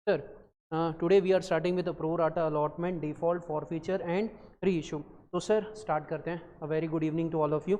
Sir, today we are starting with the pro rata allotment, default, forfeiture and reissue. तो sir start करते हैं. A very good evening to all of you.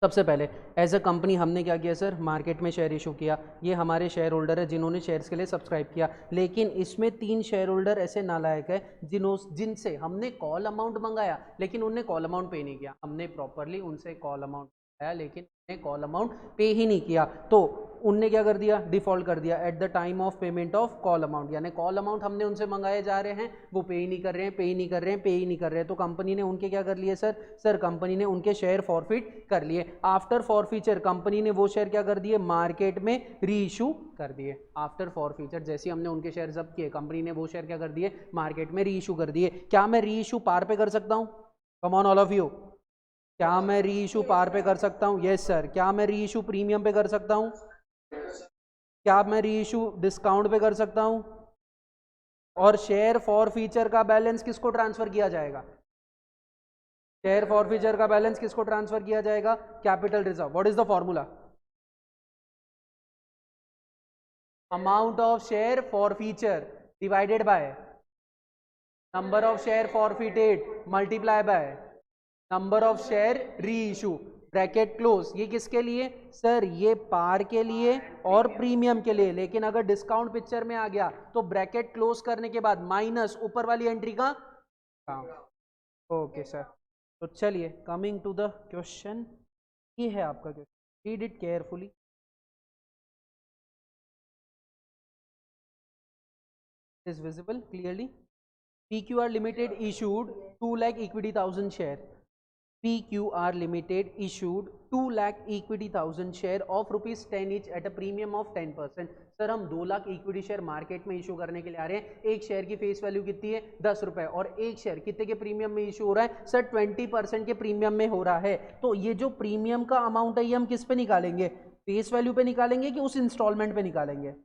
सबसे पहले as a company हमने क्या किया sir, market में share issue किया. ये हमारे शेयर होल्डर है जिन्होंने शेयर्स के लिए सब्सक्राइब किया, लेकिन इसमें 3 शेयर होल्डर ऐसे नालायक है जिनसे हमने कॉल अमाउंट मंगाया लेकिन उनने कॉल अमाउंट पे नहीं किया. हमने प्रॉपरली उनसे कॉल अमाउंट मंगाया लेकिन उन्हें कॉल अमाउंट पे ही नहीं किया. तो उनने क्या कर दिया, डिफॉल्ट कर दिया at the time of payment of call amount. यानी कॉल अमाउंट हमने उनसे मंगाए जा रहे हैं, वो पे ही नहीं कर रहे हैं, पे ही नहीं कर रहे हैं, पे ही नहीं कर रहे हैं. तो कंपनी ने उनके क्या कर लिए सर कंपनी ने उनके शेयर फॉरफिट कर लिए. आफ्टर फॉरफीचर कंपनी ने वो शेयर क्या कर दिए, मार्केट में री इशू कर दिए. आफ्टर फॉरफीचर जैसे हमने उनके शेयर जब्त किए, कंपनी ने वो शेयर क्या कर दिए, मार्केट में री इशू कर दिए. क्या मैं री इशू पार पे कर सकता हूँ? कम ऑन ऑल ऑफ यू, क्या मैं री इशू पार पे कर सकता हूँ? Yes sir. क्या मैं री इशू प्रीमियम पे कर सकता हूँ? क्या मैं री इशू डिस्काउंट पे कर सकता हूं? और शेयर फॉर फीचर का बैलेंस किसको ट्रांसफर किया जाएगा? शेयर फॉर फीचर का बैलेंस किसको ट्रांसफर किया जाएगा? Capital reserve. What is the formula? Amount of share for feature divided by number of share forfeited multiply by number of share री issue. Bracket close. ये किसके लिए सर? ये पार के लिए और प्रीमियम के लिए. लेकिन अगर डिस्काउंट पिक्चर में आ गया तो ब्रैकेट क्लोज करने के बाद माइनस ऊपर वाली एंट्री का काम. Okay sir. तो चलिए कमिंग टू द क्वेश्चन. ये है आपका question, read it carefully. Is visible clearly. PQR Limited issued 2 lakh equity 1000 share. PQR Limited issued 2 lakh equity 1000 share of rupees 10 each at a premium of 10%. Sir हम 2 lakh equity share market में issue करने के लिए आ रहे हैं. एक share की face value कितनी है? 10 रुपए. और एक शेयर कितने के प्रीमियम में इशू हो रहा है सर? 20% के प्रीमियम में हो रहा है. तो ये जो प्रीमियम का अमाउंट है ये हम किस पे निकालेंगे? फेस वैल्यू पे निकालेंगे कि उस इंस्टॉलमेंट पे निकालेंगे?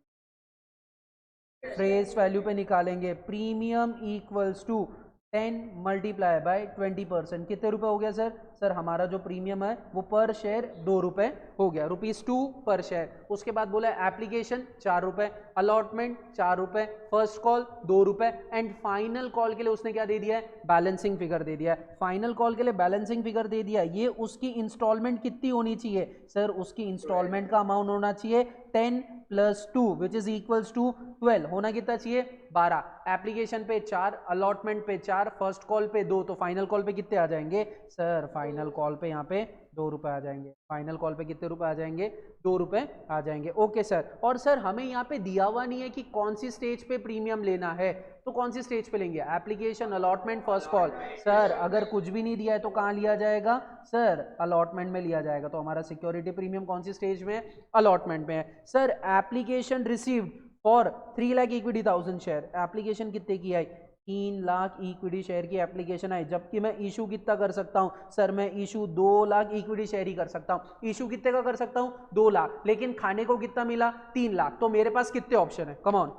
फेस वैल्यू पे निकालेंगे. Premium equals to 10 multiply by 20%. कितने रुपए हो गया सर? सर हमारा जो प्रीमियम है वो पर शेयर 2 रुपए हो गया, ₹2 पर शेयर. उसके बाद बोला एप्लीकेशन 4 रुपए, अलॉटमेंट 4 रुपए, फर्स्ट कॉल 2 रुपए एंड फाइनल कॉल के लिए उसने क्या दे दिया है? बैलेंसिंग फिगर दे दिया है. फाइनल कॉल के लिए बैलेंसिंग फिगर दे दिया. ये उसकी इंस्टॉलमेंट कितनी होनी चाहिए सर? उसकी इंस्टॉलमेंट का अमाउंट होना चाहिए 10 plus 2 which is equals to 12. होना कितना चाहिए? 12. एप्लीकेशन पे 4, अलॉटमेंट पे 4, फर्स्ट कॉल पे 2. तो फाइनल कॉल पे कितने आ जाएंगे सर? फाइनल कॉल पे यहाँ पे 2 रुपए आ जाएंगे. फाइनल कॉल पे कितने रुपए आ जाएंगे? 2 रुपए आ जाएंगे. Okay sir. और सर हमें यहाँ पे दिया हुआ नहीं है कि कौन सी स्टेज पे प्रीमियम लेना है, तो कौन सी स्टेज पे लेंगे? Application, allotment, first call. Sir अगर कुछ भी नहीं दिया है तो कहाँ लिया जाएगा सर? अलॉटमेंट में लिया जाएगा. तो हमारा सिक्योरिटी प्रीमियम कौन सी स्टेज में है? अलॉटमेंट में है. Sir application received for 3 lakh equity 1000 share. Application कितने की आई? 3 लाख इक्विटी शेयर की एप्लीकेशन आई. जबकि मैं इशू कितना कर सकता हूं सर? मैं इशू 2 लाख इक्विटी शेयर ही कर सकता हूं. इशू कितने का कर सकता हूं? 2 लाख. लेकिन खाने को कितना मिला? 3 लाख. तो मेरे पास कितने ऑप्शन है? कम ऑन,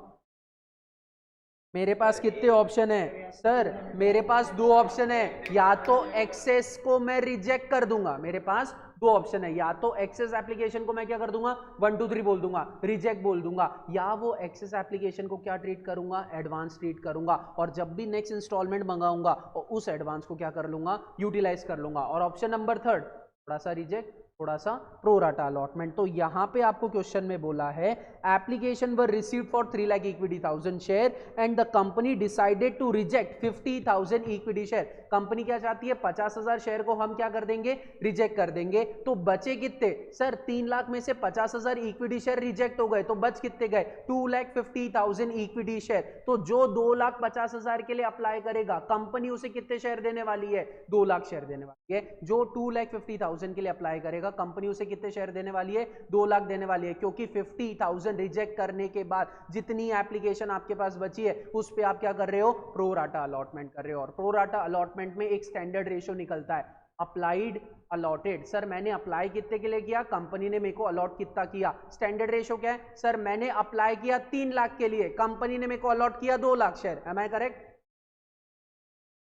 मेरे पास कितने ऑप्शन है सर? मेरे पास 2 ऑप्शन है. या तो एक्सेस को मैं रिजेक्ट कर दूंगा. मेरे पास 2 ऑप्शन है. या तो एक्सेस एप्लीकेशन को मैं क्या कर दूंगा? 1 2 3 बोल दूंगा, रिजेक्ट बोल दूंगा. या वो एक्सेस एप्लीकेशन को क्या ट्रीट करूंगा? एडवांस ट्रीट करूंगा. और जब भी नेक्स्ट इंस्टॉलमेंट मंगाऊंगा और उस एडवांस को क्या कर लूंगा? यूटिलाइज कर लूंगा. और ऑप्शन नंबर 3 थोड़ा सा रिजेक्ट, थोड़ा सा प्रो राटा अलॉटमेंट. तो यहां पे आपको क्वेश्चन में बोला है application were received for 3 lakh equity 1000 share and the company decided to reject 50,000 equity share. Company क्या चाहती है? 50,000 शेयर को हम क्या कर देंगे? रिजेक्ट कर देंगे. तो बचे कितने सर? 3 लाख में से 50,000 इक्विटी शेयर रिजेक्ट हो गए तो बच कितने गए? 2,50,000 इक्विटी शेयर. तो जो 2,50,000 के लिए अप्लाई करेगा कंपनी उसे कितने शेयर देने वाली है? 2 लाख शेयर देने वाली है. जो 2,50,000 के लिए अप्लाई करेगा कंपनी उसे कितने शेयर देने वाली है? 2 लाख देने वाली है. क्योंकि 50,000 रिजेक्ट करने के बाद जितनी एप्लीकेशन आपके पास बची है उस पे आप क्या कर रहे हो? प्रो राटा अलॉटमेंट कर रहे हो. और प्रो राटा अलॉटमेंट में एक स्टैंडर्ड रेशियो निकलता है, अप्लाइड अलॉटेड. सर मैंने अप्लाई कितने के लिए किया? कंपनी ने मेरे को अलॉट कितना किया? स्टैंडर्ड रेशियो क्या है सर? मैंने अप्लाई किया 3 लाख के लिए, कंपनी ने मेरे को अलॉट किया 2 lakh share. Am I correct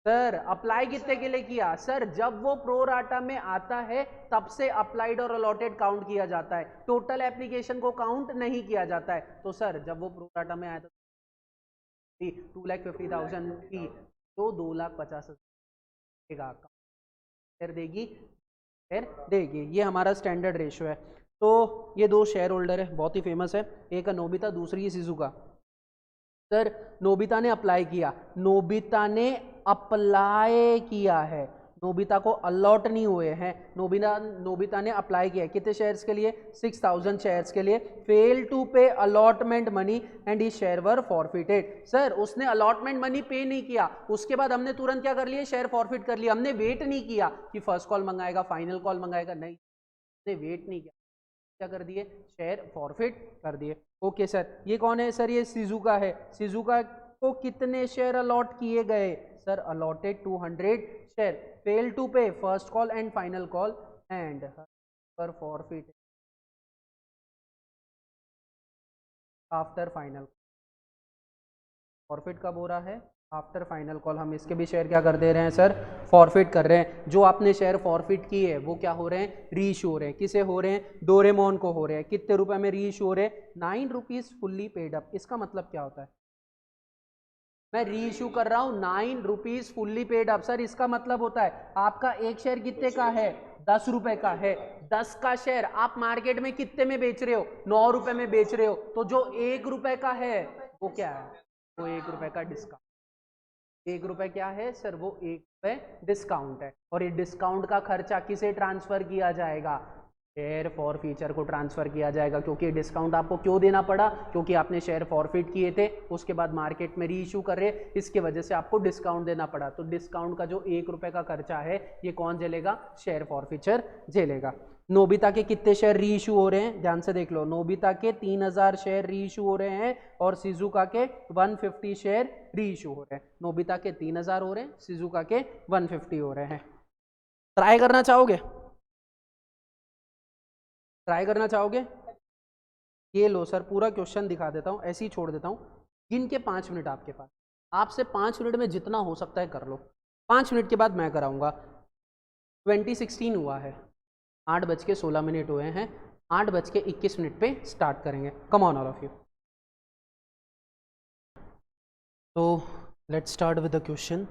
sir apply कितने के लिए किया? सर जब वो प्रोराटा में आता है तब से अप्लाइड और अलॉटेड काउंट किया जाता है, टोटल एप्लीकेशन को काउंट नहीं किया जाता है। तो सर जब वो प्रोराटा में आया था 2,50,000 की, तो 2,50,000 शेयर देगी, शेयर देगी। ये हमारा स्टैंडर्ड रेशियो है। तो ये दो शेयर होल्डर है, बहुत ही फेमस है, एक है नोबिता, दूसरी है शिजुका। सर नोबिता ने अप्लाई किया, नोबिता ने अप्लाई किया है, नोबिता को अलॉट नहीं हुए हैं, नोबिता ने अप्लाई किया कितने शेयर्स के लिए? 6,000 शेयर्स के लिए। Fail to pay allotment money and he share were forfeited. Sir उसने अलॉटमेंट मनी पे नहीं किया, उसके बाद हमने तुरंत क्या कर लिया? शेयर फॉरफिट कर लिया। हमने वेट नहीं किया कि फर्स्ट कॉल मंगाएगा, फाइनल कॉल मंगाएगा, नहीं, हमने वेट नहीं किया, क्या कर दिए? शेयर फॉरफिट कर दिए। ओके सर, ये कौन है? सर ये शिजुका है। शिजुका को कितने शेयर अलॉट किए गए? Sir allotted 200 share. Fail to pay first call and final call and पर फॉरफिट आफ्टर फाइनल। फॉरफिट कब हो रहा है? After final call. हम इसके भी शेयर क्या कर दे रहे हैं सर? फॉरफिट कर रहे हैं। जो आपने शेयर फॉरफिट किए है वो क्या हो रहे हैं? रीइशू हो रहे हैं। किसे हो रहे हैं? डोरेमोन को हो रहे हैं। कितने रुपए में रीइशू हो रहे हैं? 9 रुपीज फुल्ली पेड अप। इसका मतलब क्या होता है? मैं रीइशू कर रहा हूं 9 rupees fully paid up. Sir इसका मतलब होता है आपका एक शेयर कितने का है? 10 रुपए का है। 10 का शेयर आप मार्केट में कितने में बेच रहे हो? 9 रुपए में बेच रहे हो। तो जो 1 रुपए का है वो क्या है? वो 1 रुपए का डिस्काउंट। 1 रुपए क्या है सर? वो 1 रुपए डिस्काउंट है। और ये डिस्काउंट का खर्चा किसे ट्रांसफर किया जाएगा? शेयर फॉर फ्यूचर को ट्रांसफर किया जाएगा। क्योंकि डिस्काउंट आपको क्यों देना पड़ा? क्योंकि आपने शेयर फॉरफिट किए थे, उसके बाद मार्केट में री इशू कर रहे, इसके वजह से आपको डिस्काउंट देना पड़ा। तो डिस्काउंट का जो 1 रुपए का खर्चा है ये कौन झेलेगा? शेयर फॉरफिचर झेलेगा। नोबिता के कितने शेयर री इशू हो रहे हैं? ध्यान से देख लो, नोबिता के 3,000 शेयर री इशू हो रहे हैं और शिजुका के 150 शेयर री इशू हो रहे हैं। नोबिता के 3,000 हो रहे हैं, शिजुका के 150 हो रहे हैं। ट्राई करना चाहोगे? ट्राई करना चाहोगे? ये लो सर, पूरा क्वेश्चन दिखा देता हूँ, ऐसे ही छोड़ देता हूँ। गिन के 5 मिनट आपके पास, आपसे 5 मिनट में जितना हो सकता है कर लो। 5 मिनट के बाद मैं कराऊंगा। 2016 हुआ है, 8:16 हुए हैं, 8:21 पे स्टार्ट करेंगे। Come on all of you. तो let's start with the question.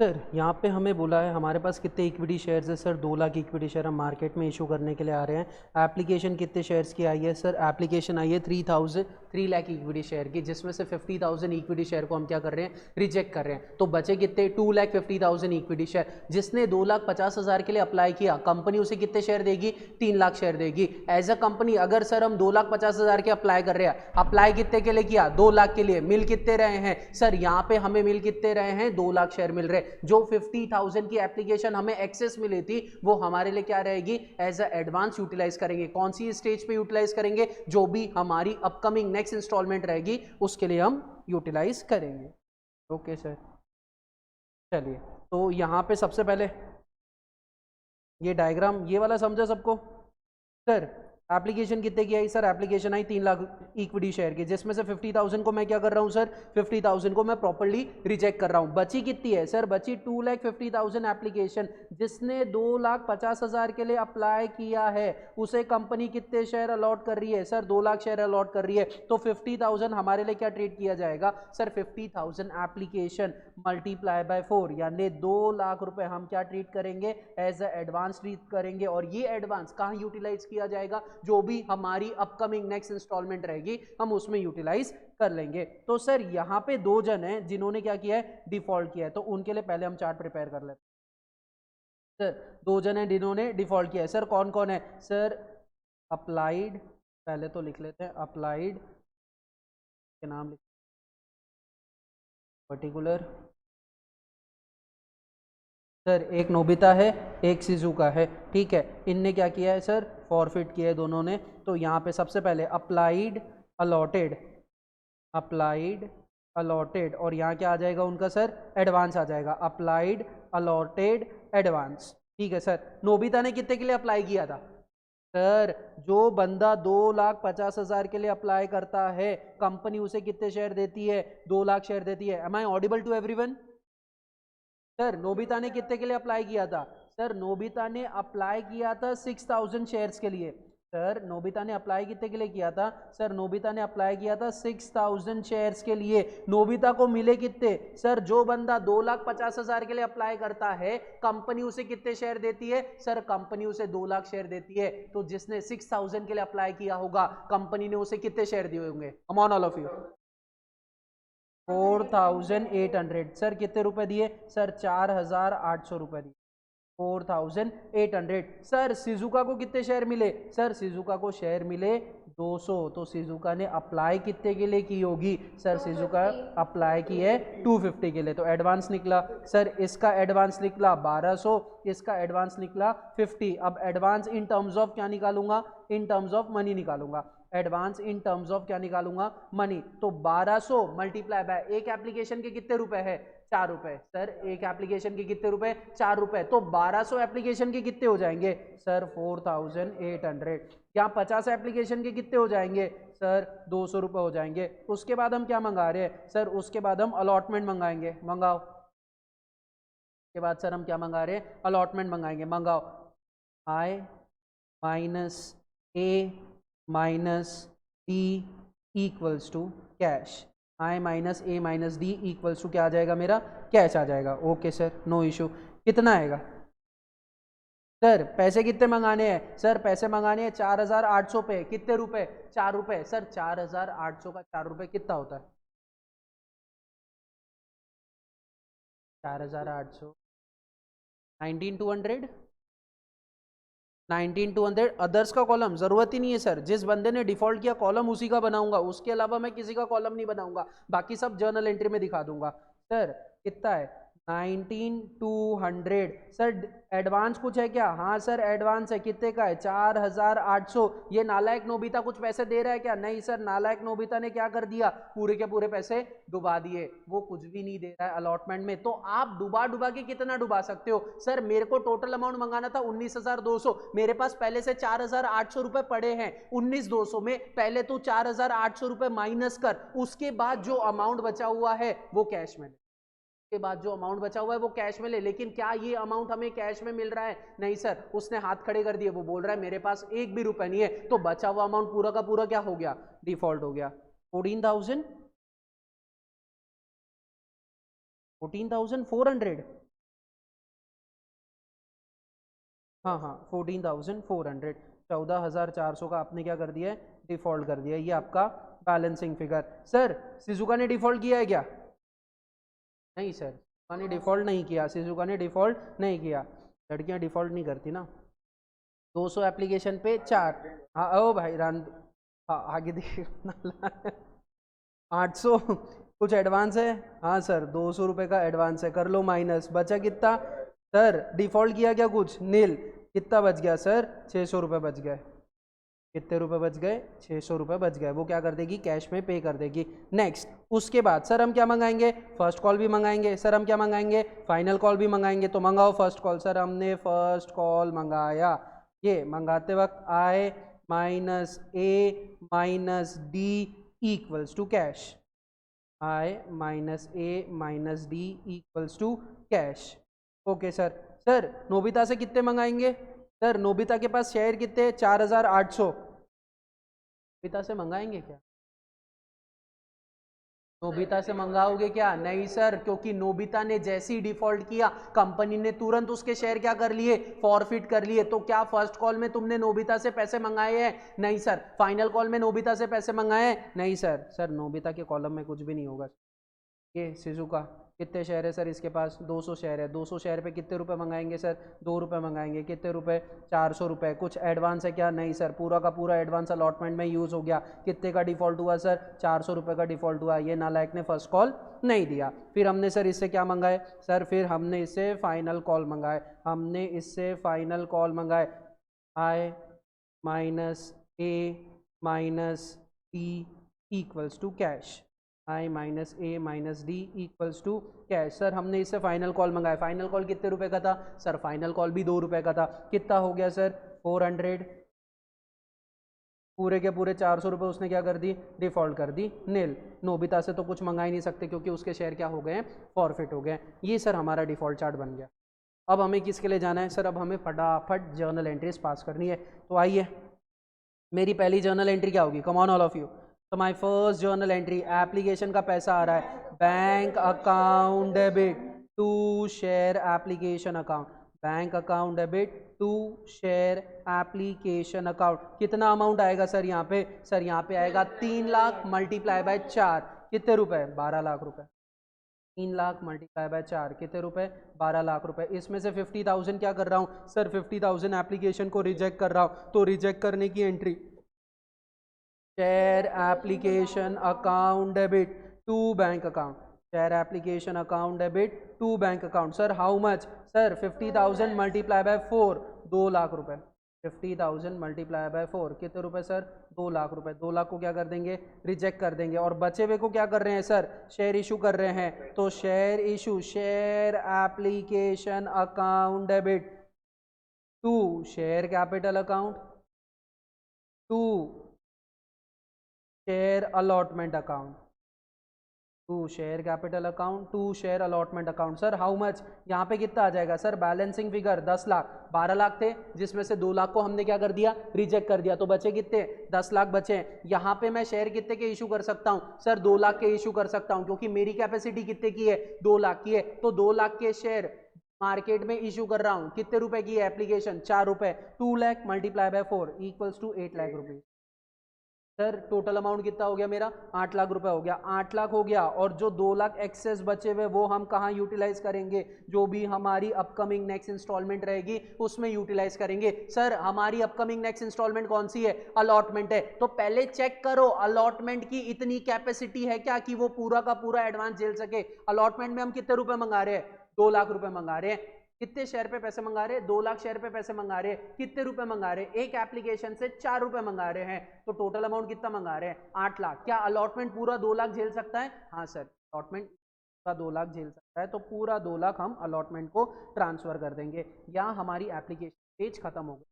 Sir यहाँ पे हमें बोला है हमारे पास कितने इक्विटी शेयर्स है? सर 2 लाख इक्विटी शेयर हम मार्केट में इशू करने के लिए आ रहे हैं। एप्लीकेशन कितने शेयर्स की आई है? सर एप्लीकेशन आई है 3 लाख इक्विटी शेयर की, जिसमें से 50,000 इक्विटी शेयर को हम क्या कर रहे हैं? रिजेक्ट कर रहे हैं। तो बचे कितने? 2,50,000 इक्विटी शेयर। जिसने 2,50,000 के लिए अप्लाई किया, कंपनी उसे कितने शेयर देगी? 3 लाख शेयर देगी। एज अ कंपनी अगर सर हम 2,50,000 के अप्लाई कर रहे हैं, अप्लाई कितने के लिए किया? 2 लाख के लिए। मिल कितने रहे हैं सर? यहाँ पे हमें मिल कितने रहे हैं? 2 लाख शेयर मिल रहे। जो 50,000 की एप्लीकेशन हमें एक्सेस मिली थी वो हमारे लिए क्या रहेगी? एज अ एडवांस यूटिलाइज करेंगे। कौन सी स्टेज पे यूटिलाइज करेंगे? जो भी हमारी अपकमिंग नेक्स्ट इंस्टॉलमेंट रहेगी उसके लिए हम यूटिलाइज करेंगे। ओके सर, चलिए तो यहां पे सबसे पहले ये डायग्राम ये वाला समझा सबको? सर एप्लीकेशन कितने की आई? सर एप्लीकेशन आई 3 लाख इक्विटी शेयर की, जिसमें से 50,000 को मैं क्या कर रहा हूं सर? 50,000 को मैं प्रॉपर्ली रिजेक्ट कर रहा हूं। बची कितनी है सर? बची 2,50,000 एप्लीकेशन। जिसने 2,50,000 के लिए अप्लाई किया है उसे कंपनी कितने शेयर अलॉट कर रही है? सर 2 लाख शेयर अलॉट कर रही है। तो 50,000 हमारे लिए क्या ट्रीट किया जाएगा सर? 50,000 एप्लीकेशन मल्टीप्लाई बाय 4, यानी 2 लाख रुपए हम क्या ट्रीट करेंगे? एज अ एडवांस ट्रीट करेंगे। और ये एडवांस कहां यूटिलाइज किया जाएगा? जो भी हमारी अपकमिंग नेक्स्ट इंस्टॉलमेंट रहेगी हम उसमें यूटिलाइज कर लेंगे। तो सर यहां पे 2 जन हैं जिन्होंने क्या किया है? डिफॉल्ट किया है। तो उनके लिए पहले हम चार्ट प्रिपेयर कर लेते हैं। सर 2 जन हैं जिन्होंने डिफॉल्ट किया है। सर कौन कौन है? सर अप्लाइड, पहले तो लिख लेते हैं अप्लाइड के नाम लिख, पर्टिकुलर। सर एक नोबिता है, एक शिजुका है, ठीक है। इनने क्या किया है सर? फॉरफिट किया है दोनों ने। तो यहाँ पे सबसे पहले अप्लाइड अलॉटेड, अप्लाइड अलॉटेड, और यहाँ क्या आ जाएगा उनका सर? एडवांस आ जाएगा, अप्लाइड अलॉटेड एडवांस। ठीक है सर। नोबिता ने कितने के लिए अप्लाई किया था? सर जो बंदा 2,50,000 के लिए अप्लाई करता है कंपनी उसे कितने शेयर देती है? 2 लाख शेयर देती है। Am I audible to everyone? Sir Nobita ने कितने के लिए अप्लाई किया था? सर नोबिता ने अप्लाई किया था 6000 शेयर्स के लिए। सर नोबिता ने अप्लाई कितने के लिए किया था? सर नोबिता ने अप्लाई किया था 6000 शेयर्स के लिए। नोबिता को मिले कितने? सर जो बंदा 2,50,000 के लिए अप्लाई करता है, कंपनी उसे कितने शेयर देती है? सर कंपनी उसे 2 लाख शेयर देती है। तो जिसने 6000 के लिए अप्लाई किया होगा, कंपनी ने उसे कितने शेयर दिए होंगे? कम on all of you. 4800। Sir कितने रुपए दिए? सर 4800 रुपए दिए। 4800। सर सिजुका को कितने शेयर मिले? सर सिजुका को शेयर मिले 200। तो सिजुका ने अप्लाई कितने के लिए की होगी? सर सिजुका अप्लाई की है 250 के लिए। तो एडवांस निकला सर, इसका एडवांस निकला 1200, इसका एडवांस निकला 50। अब एडवांस इन टर्म्स ऑफ क्या निकालूंगा? इन टर्म्स ऑफ मनी निकालूंगा। एडवांस इन टर्म्स ऑफ क्या निकालूंगा? मनी। तो 1200 मल्टीप्लाई बाय एक एप्लीकेशन के कितने रुपए है? 4 रुपए। सर एक एप्लीकेशन के कितने रुपए? 4 रुपए। तो 1200 एप्लीकेशन के कितने हो जाएंगे? सर 4800। यहाँ 50 एप्लीकेशन के कितने हो जाएंगे? सर 200 रुपए हो जाएंगे। उसके बाद हम क्या मंगा रहे हैं? सर उसके बाद हम अलॉटमेंट मंगाएंगे। मंगाओ। के बाद सर हम क्या मंगा रहे हैं? अलॉटमेंट मंगाएंगे। मंगाओ। I minus A minus D equals to cash. I minus A minus D equals to क्या आ जाएगा मेरा? कैश आ जाएगा। Okay sir, no issue. कितना आएगा? सर पैसे कितने मंगाने हैं? सर पैसे मंगाने हैं 4800 पे। कितने रुपए? 4 रुपए। सर 4800 का 4 रुपए कितना होता है? 4800 19200। 19200 अदर्स का कॉलम जरूरत ही नहीं है सर। जिस बंदे ने डिफॉल्ट किया कॉलम उसी का बनाऊंगा, उसके अलावा मैं किसी का कॉलम नहीं बनाऊंगा। बाकी सब जर्नल एंट्री में दिखा दूंगा। सर कितना है? 19200। सर एडवांस कुछ है क्या? हाँ सर एडवांस है। कितने का है? 4800। ये नालायक नोबिता कुछ पैसे दे रहा है क्या? नहीं सर, नालायक नोबिता ने क्या कर दिया? पूरे के पूरे पैसे डुबा दिए। वो कुछ भी नहीं दे रहा है अलॉटमेंट में। तो आप डुबा डुबा के कितना डुबा सकते हो? सर मेरे को टोटल अमाउंट मंगाना था 19200। मेरे पास पहले से 4800 रुपए पड़े हैं। 19200 में पहले तो 4800 रुपए माइनस कर, उसके बाद जो अमाउंट बचा हुआ है वो कैश में, के बाद जो अमाउंट बचा हुआ है वो कैश में ले। लेकिन क्या ये अमाउंट हमें कैश में मिल रहा है? नहीं सर, उसने हाथ खड़े कर दिए। वो बोल रहा है मेरे पास एक भी रुपए नहीं है। तो बचा हुआ अमाउंट पूरा का पूरा क्या हो गया? डिफॉल्ट हो गया। 14,400। हाँ हाँ 14,400। 14,400 का आपने क्या कर दिया है? डिफॉल्ट कर दिया। ये आपका बैलेंसिंग फिगर। सर सिजुका ने डिफॉल्ट किया है क्या? नहीं सर, सिजुका ने डिफॉल्ट नहीं किया। सिजुका ने डिफॉल्ट नहीं किया। लड़कियां डिफॉल्ट नहीं करती ना। 200 एप्लीकेशन पे 4। हाँ ओ भाई रान। हाँ आगे देखिए 800 कुछ एडवांस है। हाँ सर 200 रुपये का एडवांस है। कर लो माइनस। बचा कितना? सर डिफॉल्ट किया क्या कुछ? नील। कितना बच गया सर? 600 रुपये बच गए। कितने रुपए बच गए? 600 रुपये बच गए। वो क्या कर देगी? कैश में पे कर देगी। नेक्स्ट उसके बाद सर हम क्या मंगाएंगे? फर्स्ट कॉल भी मंगाएंगे। सर हम क्या मंगाएंगे? फाइनल कॉल भी मंगाएंगे। तो मंगाओ फर्स्ट कॉल। सर हमने फर्स्ट कॉल मंगाया। ये मंगाते वक्त I minus A minus D equals to cash. I minus A minus D equals to cash. Okay sir. Sir Nobita से कितने मंगाएंगे? सर नोबिता के पास शेयर कितने? 4800। नोबिता से मंगाएंगे क्या? नोबिता से मंगाओगे क्या? नहीं सर, क्योंकि नोबिता ने जैसे ही डिफॉल्ट किया कंपनी ने तुरंत उसके शेयर क्या कर लिए? फॉरफिट कर लिए। तो क्या फर्स्ट कॉल में तुमने नोबिता से पैसे मंगाए हैं? नहीं सर। फाइनल कॉल में नोबिता से पैसे मंगाए हैं? नहीं सर। सर नोबिता के कॉलम में कुछ भी नहीं होगा। ये सिजुका कितने शेयर है सर? इसके पास 200 शेयर है। 200 शेयर पे कितने रुपए मंगाएंगे सर? 2 रुपये मंगाएंगे। कितने रुपए? 400 रुपये। कुछ एडवांस है क्या? नहीं सर, पूरा का पूरा एडवांस अलॉटमेंट में यूज़ हो गया। कितने का डिफॉल्ट हुआ सर? 400 रुपये का डिफॉल्ट हुआ। ये नालायक ने फर्स्ट कॉल नहीं दिया। फिर हमने सर इससे क्या मंगाए? सर फिर हमने इससे फाइनल कॉल मंगाए। हमने इससे फाइनल कॉल मंगाए। I minus A minus D equals to cash. I minus A minus D equals to cash. Sir हमने इससे फाइनल कॉल मंगाया। फाइनल कॉल कितने रुपए का था? सर फाइनल कॉल भी 2 रुपए का था। कितना हो गया सर? 400। पूरे के पूरे 400 रुपये उसने क्या कर दी, डिफ़ॉल्ट कर दी नील। नोबिता से तो कुछ मंगा ही नहीं सकते क्योंकि उसके शेयर क्या हो गए हैं, फॉरफिट हो गए हैं। ये सर हमारा डिफ़ॉल्ट चार्ट बन गया। अब हमें किसके लिए जाना है सर, अब हमें फटाफट जर्नल एंट्रीज पास करनी है। तो आइए, मेरी पहली जर्नल एंट्री क्या होगी, come on all of you. तो my first journal entry, application का पैसा आ रहा है, bank account debit to share application account, bank account debit to share application account. कितना अमाउंट आएगा सर यहाँ पे, सर यहाँ पे आएगा 3 लाख मल्टीप्लाई बाय 4, कितने रुपए, 12 लाख रुपए। 3 लाख मल्टीप्लाई बाय 4 कितने रुपए, 12 लाख रुपए। इसमें से 50,000 क्या कर रहा हूँ सर, 50,000 एप्लीकेशन को रिजेक्ट कर रहा हूँ। तो रिजेक्ट करने की entry, share application account debit to bank account, share application account debit to bank account. Sir how much, sir 50,000 multiply by 4, 2 lakh रुपए। 50,000 मल्टीप्लाई बाय 4 कितने रुपए सर, 2 लाख रुपए। 2 लाख को क्या कर देंगे, रिजेक्ट कर देंगे। और बचे हुए को क्या कर रहे हैं सर, शेयर इशू कर रहे हैं। तो share issue, share application account debit to share capital account to share allotment account, to share capital account to share allotment account. Sir how much, यहाँ पे कितना आ जाएगा sir, balancing figure 10 lakh, 12 lakh थे जिसमें से 2 लाख को हमने क्या कर दिया, रिजेक्ट कर दिया। तो बचे कितने, 10 लाख बचे। यहाँ पे मैं शेयर कितने के इशू कर सकता हूँ सर, 2 लाख के इशू कर सकता हूँ क्योंकि मेरी कैपेसिटी कितने की है, 2 लाख की है। तो 2 लाख के शेयर मार्केट में इशू कर रहा हूँ, कितने रुपए की है एप्लीकेशन, 4 रुपए। 2 lakh multiply by 4 equals to 8 lakh rupees. Sir total amount कितना हो गया मेरा, 8 लाख रुपए हो गया, 8 लाख हो गया। और जो 2 लाख एक्सेस बचे हुए वो हम कहाँ यूटिलाइज करेंगे, जो भी हमारी अपकमिंग नेक्स्ट इंस्टॉलमेंट रहेगी उसमें यूटिलाइज करेंगे। सर हमारी अपकमिंग नेक्स्ट इंस्टॉलमेंट कौन सी है, अलॉटमेंट है। तो पहले चेक करो अलॉटमेंट की इतनी कैपेसिटी है क्या कि वो पूरा का पूरा एडवांस झेल सके। अलॉटमेंट में हम कितने रुपए मंगा रहे हैं, 2 लाख रुपए मंगा रहे हैं। कितने शेयर पे पैसे मंगा रहे हैं, 2 लाख शेयर पे पैसे मंगा रहे हैं। कितने रुपए मंगा रहे हैं, एक एप्लीकेशन से 4 रुपए मंगा रहे हैं। तो टोटल अमाउंट कितना मंगा रहे हैं, 8 लाख। क्या अलॉटमेंट पूरा 2 लाख झेल सकता है, हाँ सर अलॉटमेंट पूरा 2 लाख झेल सकता है। तो पूरा 2 लाख हम अलॉटमेंट को ट्रांसफर कर देंगे। यहाँ हमारी एप्लीकेशन पेज खत्म हो गई।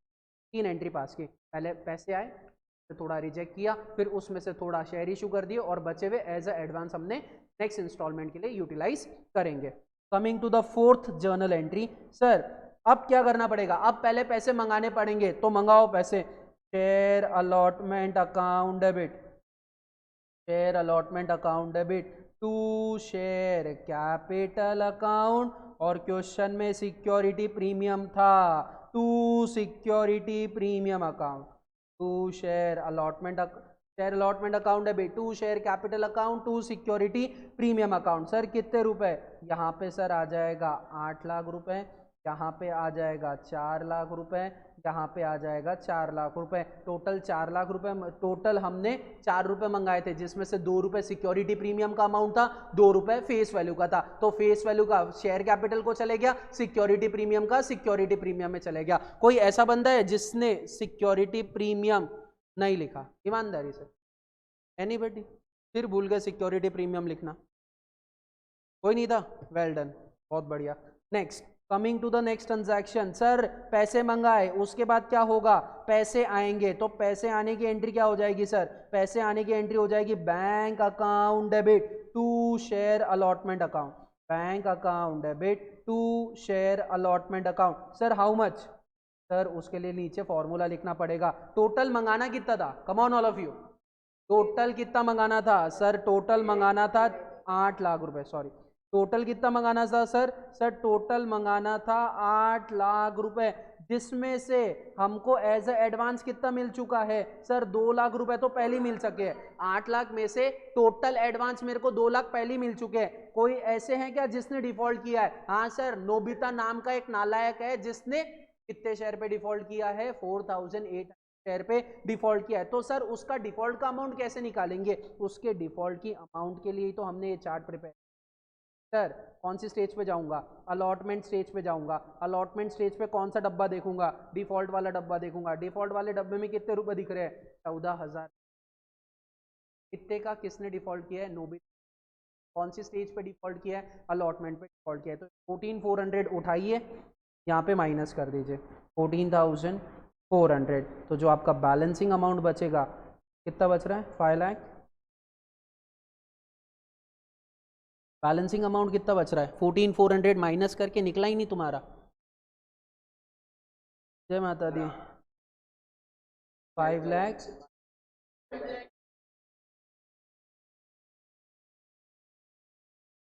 3 एंट्री पास की, पहले पैसे आए, फिर थोड़ा रिजेक्ट किया, फिर उसमें से थोड़ा शेयर इशू कर दिए और बचे हुए एज अ एडवांस हमने नेक्स्ट इंस्टॉलमेंट के लिए यूटिलाइज करेंगे। Coming to the 4th journal entry, sir अब क्या करना पड़ेगा, अब पहले पैसे मंगाने पड़ेंगे। तो मंगाओ पैसे, share allotment account debit, share allotment account debit to share capital account. और क्वेश्चन में सिक्योरिटी प्रीमियम था, to security premium account, to share allotment, share allotment account debit to share capital account to security premium account. Sir कितने रुपए, यहाँ पे sir आ जाएगा 8 लाख रुपए, यहाँ पे आ जाएगा 4 लाख रुपए, यहाँ पे आ जाएगा 4 लाख रुपए। टोटल 4 लाख रुपए, टोटल हमने 4 रुपए मंगाए थे जिसमें से 2 रुपए सिक्योरिटी प्रीमियम का अमाउंट था, 2 रुपए फेस वैल्यू का था। तो फेस वैल्यू का शेयर कैपिटल को चले गया, सिक्योरिटी प्रीमियम का सिक्योरिटी प्रीमियम में चले गया। कोई ऐसा बंदा है जिसने सिक्योरिटी प्रीमियम नहीं लिखा, ईमानदारी से, एनीबॉडी, फिर भूल गए सिक्योरिटी प्रीमियम लिखना, कोई नहीं था, वेल डन, बहुत बढ़िया। Next, coming to the next transaction, sir पैसे मंगाए, उसके बाद क्या होगा, पैसे आएंगे। तो पैसे आने की एंट्री क्या हो जाएगी सर, पैसे आने की एंट्री हो जाएगी bank account debit to share allotment account, bank account debit to share allotment account. Sir how much, sir उसके लिए नीचे फॉर्मूला लिखना पड़ेगा। टोटल मंगाना कितना था, कम on all of you, total कितना मंगाना था सर, टोटल मंगाना था 8 लाख रुपए, सॉरी टोटल कितना मंगाना था सर, सर टोटल मंगाना था 8 लाख रुपए, जिसमें से हमको एज अ एडवांस कितना मिल चुका है सर, 2 लाख रुपए तो पहले मिल चुके हैं। 8 लाख में से टोटल एडवांस मेरे को 2 लाख पहले मिल चुके हैं। कोई ऐसे हैं क्या जिसने डिफॉल्ट किया है, हाँ सर नोबिता नाम का एक नालायक है जिसने कितने शेयर पे डिफॉल्ट किया है, 4800 शेयर पे डिफॉल्ट किया है। तो सर उसका डिफॉल्ट का अमाउंट कैसे निकालेंगे, उसके डिफॉल्ट की अमाउंट के लिए तो हमने ये चार्ट प्रिपेयर। सर कौन सी स्टेज पे जाऊंगा, अलॉटमेंट स्टेज पे जाऊंगा। अलॉटमेंट स्टेज पे कौन सा डब्बा देखूंगा, डिफॉल्ट वाला डब्बा देखूंगा। डिफॉल्ट वाले डब्बे में कितने रुपए दिख रहे हैं, 14,000। कितने का किसने डिफॉल्ट किया है, नोबिता। कौन सी स्टेज पे डिफॉल्ट किया है, अलॉटमेंट पे डिफॉल्ट किया है। तो 14,400 उठाइए, यहाँ पे माइनस कर दीजिए, 14,000 400। तो जो आपका बैलेंसिंग अमाउंट बचेगा कितना बच रहा है 5 लाख। बैलेंसिंग अमाउंट कितना बच रहा है 14400 माइनस करके निकला ही नहीं तुम्हारा। जय माता दी। 5 लाख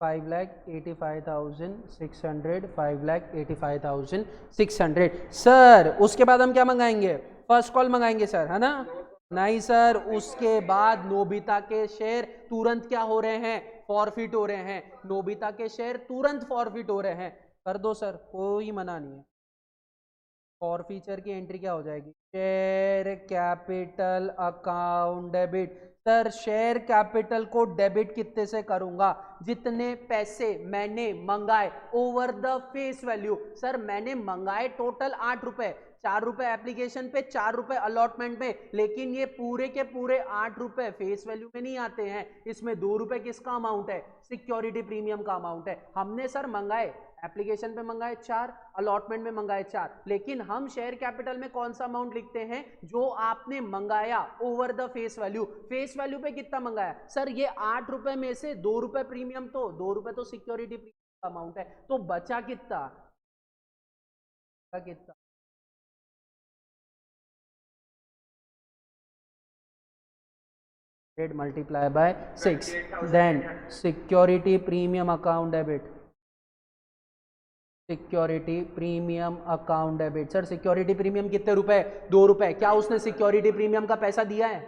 5,85,600 5,85,600 सर। उसके बाद हम क्या मंगाएंगे फर्स्ट कॉल मंगाएंगे सर, है ना। नहीं सर, उसके बाद नोबिता के शेयर तुरंत क्या हो रहे हैं फॉरफिट हो रहे हैं। नोबिता के शेयर तुरंत फॉरफिट हो रहे हैं। कर दो सर, कोई मना नहीं है। फॉर फीचर की एंट्री क्या हो जाएगी share capital account debit. Sir share capital को डेबिट कितने से करूंगा जितने पैसे मैंने मंगाए over the face value. Sir मैंने मंगाए टोटल 8 रुपए, 4 रुपए एप्लीकेशन पे, 4 रुपए अलॉटमेंट में, लेकिन ये पूरे के पूरे 8 रुपए फेस वैल्यू में नहीं आते हैं। इसमें 2 रुपए किसका अमाउंट है सिक्योरिटी प्रीमियम का अमाउंट है। हमने सर मंगाए एप्लीकेशन पे मंगाए 4, अलॉटमेंट में मंगाए 4, लेकिन हम शेयर कैपिटल में कौन सा अमाउंट लिखते हैं जो आपने मंगाया over the face value. Face value पे कितना मंगाया सर ये 8 रुपए में से 2 रुपए प्रीमियम, तो 2 रुपए तो सिक्योरिटी प्रीमियम का अमाउंट है। तो बचा कितना कितना multiply by 6 then security premium account debit. Security premium account debit. Sir security premium कितने रुपए 2 रुपए। क्या उसने सिक्योरिटी प्रीमियम का पैसा दिया है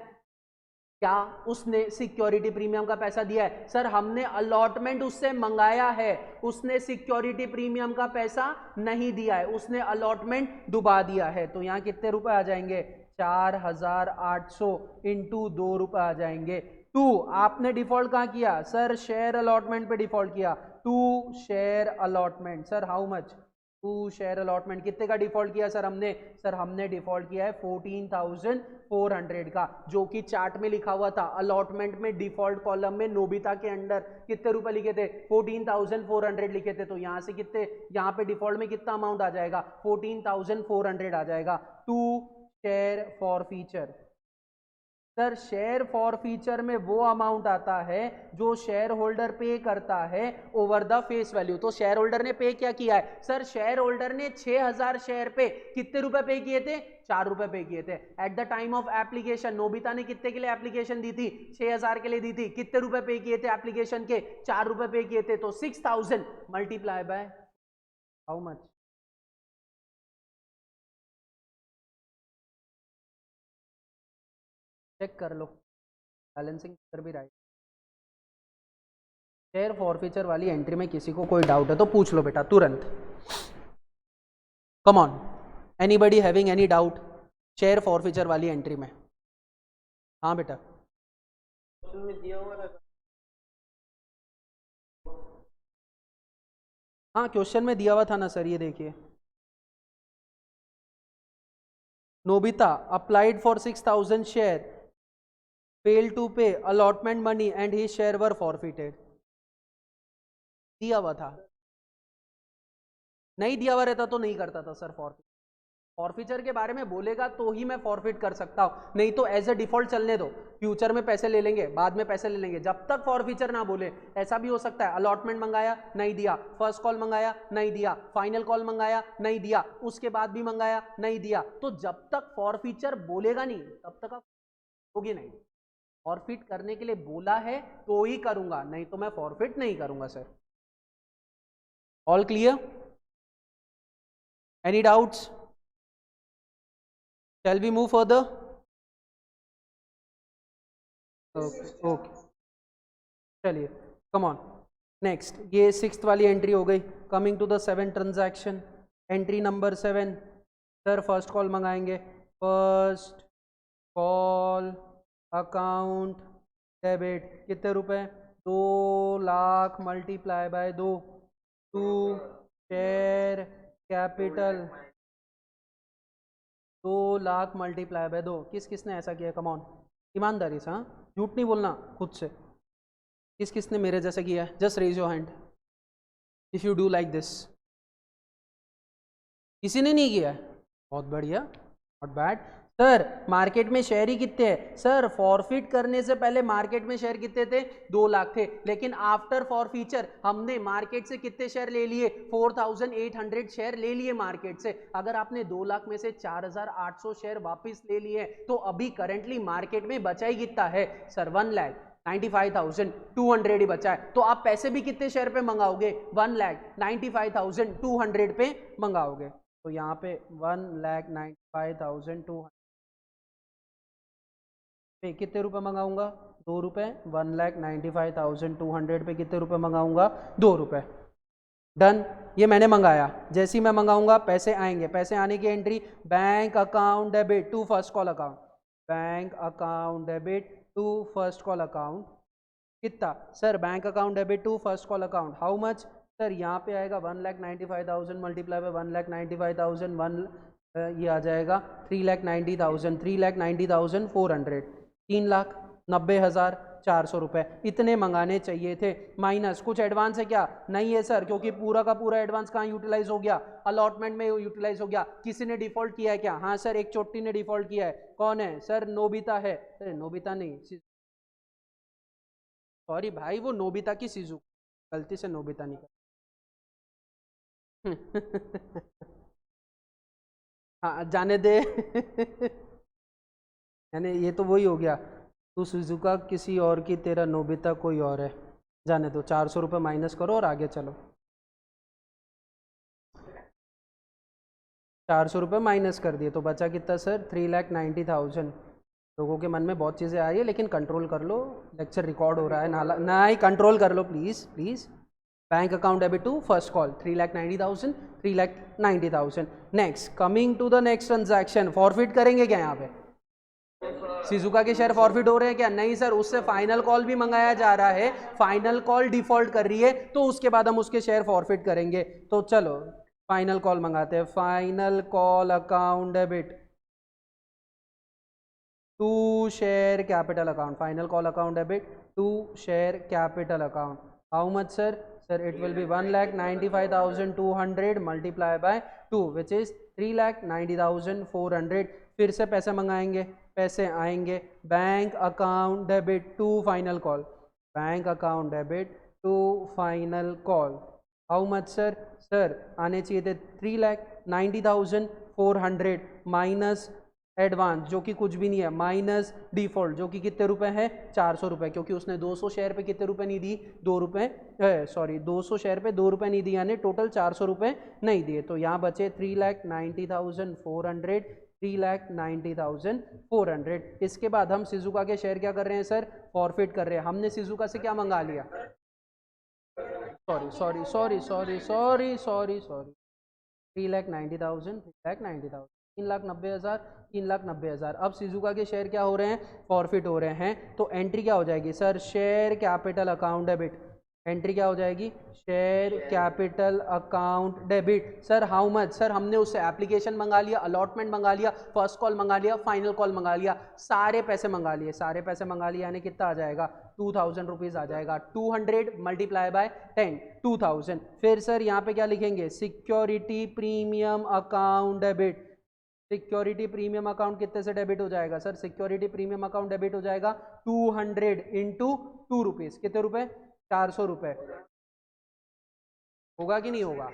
क्या उसने सिक्योरिटी प्रीमियम का पैसा दिया है। सर हमने अलॉटमेंट उससे मंगाया है, उसने सिक्योरिटी प्रीमियम का पैसा नहीं दिया है, उसने अलॉटमेंट डुबा दिया है। तो यहाँ कितने रुपए आ जाएंगे 4800 इंटू 2 रुपए आ जाएंगे। 2 आपने डिफॉल्ट कहाँ किया सर शेयर अलॉटमेंट पे डिफॉल्ट किया। 2 share allotment. Sir how much 2 share allotment कितने का डिफॉल्ट किया सर हमने। सर हमने डिफॉल्ट किया है 14,400 का, जो कि चार्ट में लिखा हुआ था। अलॉटमेंट में डिफॉल्ट कॉलम में नोबिता के अंडर कितने रुपए लिखे थे 14,400 लिखे थे। तो यहां से कितने, यहाँ पे डिफॉल्ट में कितना अमाउंट आ जाएगा 14,400 आ जाएगा। 2 share for feature. Sir share for feature में वो अमाउंट आता है जो शेयर होल्डर पे करता है ओवर द फेस वैल्यू। तो शेयर होल्डर ने पे क्या किया है सर, शेयर होल्डर ने 6000 शेयर पे कितने रुपए पे किए थे 4 रुपए पे किए थे। At the time of application Nobita ने कितने के लिए एप्लीकेशन दी थी 6000 के लिए दी थी। कितने रुपए पे किए थे एप्लीकेशन के 4 रुपए पे किए थे। तो 6000 multiply by how much. Check कर लो बैलेंसिंग कर भी राइट। शेयर फॉरफीचर वाली एंट्री में किसी को कोई डाउट है तो पूछ लो बेटा तुरंत। Come on anybody having any doubt share forfeiture वाली एंट्री में। हाँ बेटा हाँ क्वेश्चन में दिया हुआ था ना सर, ये देखिए Nobita applied for 6000 share fail to pay allotment money and he share were forfeited. दिया हुआ था, नहीं दिया हुआ रहता तो नहीं करता था सर फॉरफिट। फॉरफीचर के बारे में बोलेगा तो ही मैं फॉरफिट कर सकता हूं, नहीं तो एज ए डिफॉल्ट चलने दो। फ्यूचर में पैसे ले लेंगे, बाद में पैसे ले लेंगे, जब तक फॉरफीचर ना बोले। ऐसा भी हो सकता है अलॉटमेंट मंगाया नहीं दिया, फर्स्ट कॉल मंगाया नहीं दिया, फाइनल कॉल मंगाया नहीं दिया, उसके बाद भी मंगाया नहीं दिया। तो जब तक फॉरफीचर बोलेगा नहीं तब तक आप होगी नहीं। फॉरफिट करने के लिए बोला है तो ही करूंगा, नहीं तो मैं फॉरफिट नहीं करूंगा sir. All clear, any doubts, shall we move further? Okay चलिए कम ऑन नेक्स्ट। ये 6th वाली एंट्री हो गई। Coming to the 7th transaction, entry number 7। Sir first call मंगाएंगे, फर्स्ट कॉल अकाउंट डेबिट कितने रुपए 2 lakh multiply by 2 to share capital 2 lakh multiply by 2। किस किसने ऐसा किया कम ऑन ईमानदारी से, हाँ झूठ नहीं बोलना खुद से। किस किसने मेरे जैसा किया है just raise your hand if you do like this. किसी ने नहीं किया है, बहुत बढ़िया। Not bad sir. मार्केट में शेयर ही कितने हैं सर? फॉरफिट करने से पहले मार्केट में शेयर कितने थे? 2 लाख थे, लेकिन आफ्टर फॉरफीचर हमने मार्केट से कितने शेयर ले लिए? 4800 शेयर ले लिए मार्केट से। अगर आपने 2 लाख में से 4800 शेयर वापस ले लिए तो अभी करंटली मार्केट में बचा ही कितना है सर? 1,95,200 ही बचा है। तो आप पैसे भी कितने शेयर पे मंगाओगे? 1,95,200 पे मंगाओगे। तो यहाँ पे 1,95,200 पे कितने रुपए मंगाऊंगा? 2 रुपए। 1,95,200 पे कितने रुपए मंगाऊंगा? 2 रुपए। डन। ये मैंने मंगाया। जैसे ही मैं मंगाऊंगा पैसे आएंगे। पैसे आने की entry bank account debit to first call account, bank account debit to first call account. कितना sir? Bank account debit to first call account, how much sir? यहाँ पे आएगा 1,95,000 मल्टीप्लाई बाय 1,95,000 ये आ जाएगा 3,90,000, 3,90,400, 3,90,400 रुपए। इतने मंगाने चाहिए थे। माइनस कुछ एडवांस है क्या? नहीं है सर, क्योंकि पूरा का पूरा एडवांस कहाँ यूटिलाइज हो गया? अलॉटमेंट में यूटिलाइज हो गया। किसी ने डिफॉल्ट किया है क्या? हाँ सर, एक चोटी ने डिफॉल्ट किया है। कौन है सर? नोबिता है। अरे नोबिता नहीं, सॉरी भाई, वो नोबिता की सिजु, गलती से नोबिता निकल। हाँ जाने दे। यानी ये तो वही हो गया, तू सुजुका किसी और की, तेरा नोबिता कोई और है। जाने दो, 400 रुपये माइनस करो और आगे चलो। 400 रुपये माइनस कर दिए तो बचा कितना सर? 3,90,000। लोगों के मन में बहुत चीज़ें आई है, लेकिन कंट्रोल कर लो, लेक्चर रिकॉर्ड हो रहा है। नाला नहीं, कंट्रोल कर लो please please. Bank account debit to first call 3,90,000, 3,90,000। Next, coming to the next transaction. Forfeit करेंगे क्या यहाँ पे? सिजुका के शेयर फॉरफिट हो रहे हैं क्या? नहीं सर, उससे फाइनल कॉल भी मंगाया जा रहा है। फाइनल कॉल डिफॉल्ट कर रही है तो उसके बाद हम उसके शेयर फॉरफिट करेंगे। तो चलो फाइनल कॉल मंगाते हैं। Final call account debit to share capital account, final call account debit to share capital account. How much sir? Sir it will be 1,95,200 multiply by 2 which is 3,90,400। फिर से पैसे मंगाएंगे, पैसे आएंगे। Bank account debit to final call, bank account debit to final call. How much sir? Sir आने चाहिए थे 3,90,400 minus advance जो कि कुछ भी नहीं है, माइनस डिफॉल्ट जो कि कितने रुपए है? 400 रुपये, क्योंकि उसने 200 शेयर पे कितने रुपए नहीं दी? 2 रुपये, सॉरी 200 शेयर पे 2 रुपये नहीं दिए, यानी टोटल 400 रुपये नहीं दिए। तो यहाँ बचे 3,90,400, 3,90,400। इसके बाद हम सिजुका के शेयर क्या कर रहे हैं सर? फॉरफिट कर रहे हैं। हमने सिजुका से क्या मंगा लिया? Sorry sorry sorry sorry sorry sorry sorry 3,90,000, 3,90,000, 3,90,000, 3,90,000। अब सिजुका के शेयर क्या हो रहे हैं? फॉरफिट हो रहे हैं। तो एंट्री क्या हो जाएगी sir? Share capital account debit. Entry क्या हो जाएगी? Share capital account debit. Sir how much? Sir हमने उससे एप्लीकेशन मंगा लिया, अलॉटमेंट मंगा लिया, फर्स्ट कॉल मंगा लिया, फाइनल कॉल मंगा लिया, सारे पैसे मंगा लिए। सारे पैसे मंगा लिए यानी कितना आ जाएगा? 2,000 रुपीज़ आ जाएगा। 200 मल्टीप्लाई बाय 10, 2,000। फिर सर यहाँ पे क्या लिखेंगे? Security premium account debit. Security premium account कितने से डेबिट हो जाएगा sir? Security premium account debit हो जाएगा 200 इंटू 2 रुपीज़। कितने रुपए? 400 रुपये। होगा कि नहीं होगा?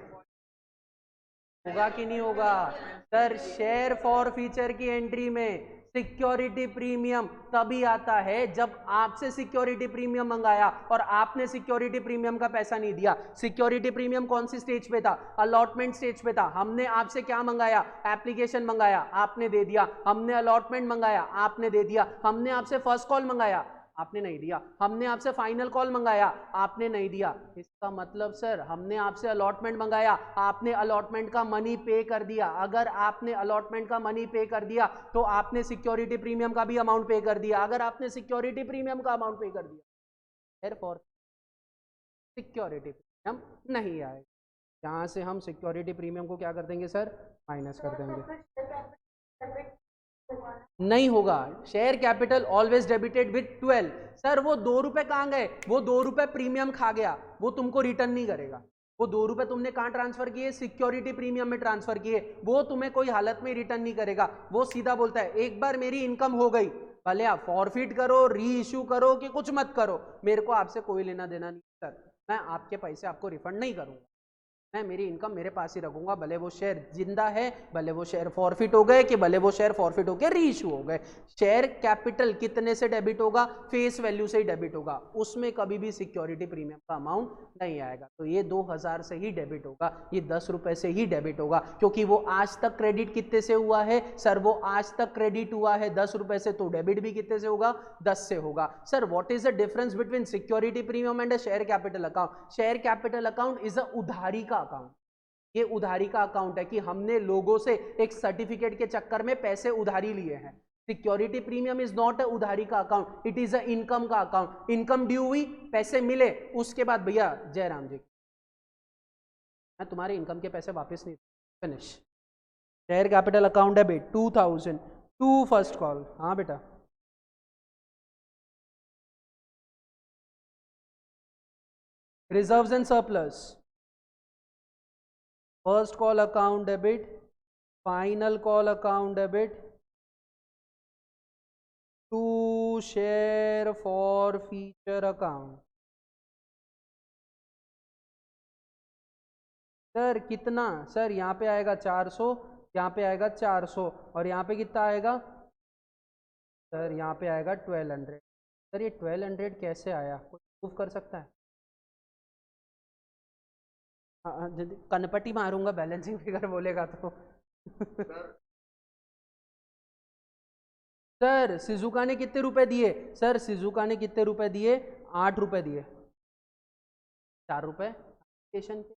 होगा कि नहीं होगा सर? शेयर फॉर फीचर की एंट्री में सिक्योरिटी प्रीमियम तभी आता है जब आपसे सिक्योरिटी प्रीमियम मंगाया और आपने सिक्योरिटी प्रीमियम का पैसा नहीं दिया। सिक्योरिटी प्रीमियम कौन सी स्टेज पे था? अलॉटमेंट स्टेज पे था। हमने आपसे क्या मंगाया? एप्लीकेशन मंगाया, आपने दे दिया। हमने अलॉटमेंट मंगाया, आपने दे दिया। हमने आपसे फर्स्ट कॉल मंगाया, आपने नहीं दिया। हमने आपसे फाइनल कॉल मंगाया, आपने नहीं दिया। इसका मतलब सर हमने आपसे अलॉटमेंट मंगाया, आपने अलॉटमेंट का मनी पे कर दिया। अगर आपने अलॉटमेंट का मनी पे कर दिया तो आपने सिक्योरिटी प्रीमियम का भी अमाउंट पे कर दिया। अगर आपने सिक्योरिटी प्रीमियम का अमाउंट पे कर दिया, देयरफॉर सिक्योरिटी प्रीमियम नहीं आएगा। यहाँ से हम सिक्योरिटी प्रीमियम को क्या कर देंगे सर? माइनस कर देंगे। नहीं होगा। Share capital always debited with 12। Sir वो 2 रुपए कहाँ गए? वो 2 रुपए प्रीमियम खा गया, वो तुमको रिटर्न नहीं करेगा। वो 2 रुपए तुमने कहाँ ट्रांसफर किए, सिक्योरिटी प्रीमियम में ट्रांसफर किए, वो तुम्हें कोई हालत में रिटर्न नहीं करेगा। वो सीधा बोलता है एक बार मेरी इनकम हो गई, भले आप फॉरफिट करो, री इश्यू करो कि कुछ मत करो, मेरे को आपसे कोई लेना देना नहीं सर, मैं आपके पैसे आपको रिफंड नहीं करूंगा, मैं मेरी इनकम मेरे पास ही रखूंगा, भले वो शेयर जिंदा है, भले वो शेयर फॉरफिट हो गए, कि भले वो शेयर फॉरफिट हो गए री इशू हो गए। शेयर कैपिटल कितने से डेबिट होगा, फेस वैल्यू से ही डेबिट होगा, उसमें कभी भी सिक्योरिटी प्रीमियम का अमाउंट नहीं आएगा। तो ये 2000 से ही डेबिट होगा, ये 10 रुपए से ही डेबिट होगा, क्योंकि वो आज तक क्रेडिट कितने से हुआ है सर, वो आज तक क्रेडिट हुआ है 10 रुपए से, तो डेबिट भी कितने से होगा, 10 से होगा। Sir what is the difference between security premium and share capital account? Share capital account is a उधारी का अकाउंट, ये उधारी का अकाउंट है कि हमने लोगों से एक सर्टिफिकेट के चक्कर में पैसे उधारी लिए हैं। Security premium is not a उधारी का account, it is a income का अकाउंट। इनकम ड्यू हुई, पैसे मिले, उसके बाद भैया जयराम जी मैं तुम्हारे इनकम के पैसे वापस नहीं, finish. Share capital account debit 2000 to first call. हाँ बेटा, reserves and surplus, first call account debit, final call account debit to share forfeiture account. Sir कितना, सर यहाँ पे आएगा 400, यहाँ पे आएगा 400, और यहाँ पे कितना आएगा सर, यहाँ पे आएगा 1200। सर ये 1200 कैसे आया, कोई प्रूफ कर सकता है? कनपटी मारूंगा बैलेंसिंग फिगर बोलेगा तो। सर सिजुका ने कितने रुपए दिए, सर सिजुका ने कितने रुपए दिए, 8 रुपए दिए, 4 रुपए स्टेशन के,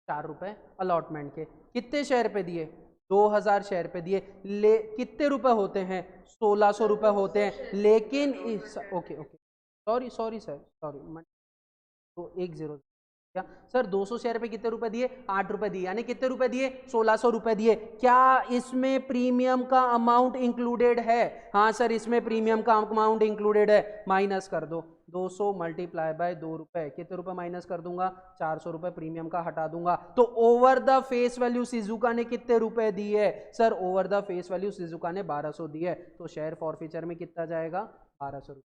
4 रुपए अलॉटमेंट के, कितने शेयर पे दिए, 2000 शेयर पे दिए, ले कितने रुपए होते हैं, 1600 रुपए होते हैं, लेकिन okay okay sorry sorry sir sorry, तो 10 क्या सर 200 शेयर पे कितने रुपए दिए, 8 रुपए दिए, यानी कितने रुपए दिए, 1600 रुपए दिए। क्या इसमें प्रीमियम का अमाउंट इंक्लूडेड है? हाँ सर इसमें प्रीमियम का अमाउंट इंक्लूडेड है, माइनस कर दो 200 मल्टीप्लाई बाय 2 रुपए, कितने रुपए माइनस कर दूंगा, 400 रुपए प्रीमियम का हटा दूंगा। तो over the face value Shizuka ने कितने रुपए दिए, sir over the face value Shizuka ने 1200 दिए, तो शेयर फॉरफीचर में कितना जाएगा, 1200 रुपए।